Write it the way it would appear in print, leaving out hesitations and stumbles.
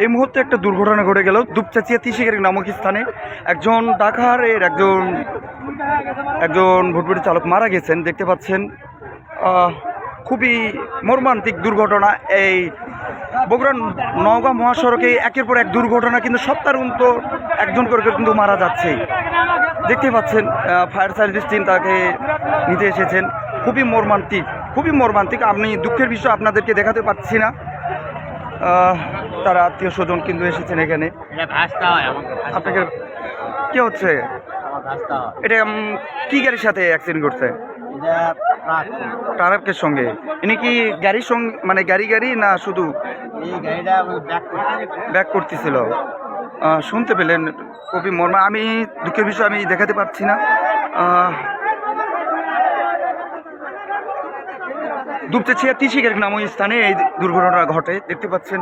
এই মুহূর্তে একটা দুর্ঘটনা ঘটে গেল দুপচাচিয়া 30 নামক স্থানে। একজন ঢাকার একজন ভুটভুটি চালক মারা গেছেন, দেখতে পাচ্ছেন। খুবই মর্মান্তিক দুর্ঘটনা। এই বগুড়া নওগাঁ মহাসড়কে একের পর এক দুর্ঘটনা, কিন্তু সপ্তাহের অন্তর একজন করে কিন্তু মারা যাচ্ছে। দেখতে পাচ্ছেন ফায়ার সার্ভিস টিম তাকে নিতে এসেছেন। খুবই মর্মান্তিক। আমি দুঃখের বিষয় আপনাদেরকে দেখাতে পারছি না। তারা আত্মীয় স্বজন কিন্তু এসেছেন এখানে। আপনাকে কি হচ্ছে এটা? কি গাড়ির সাথে অ্যাক্সিডেন্ট করছে? ট্রাকের সঙ্গে। ইনি কি গাড়ির সঙ্গে মানে গাড়ি না শুধু ব্যাক করতেছিল? শুনতে পেলেন? খুবই আমি দুঃখের বিষয় আমি দেখাতে পারছি না। দুপচাচিয়া 30 নামক স্থানে এই দুর্ঘটনা ঘটে, দেখতে পাচ্ছেন।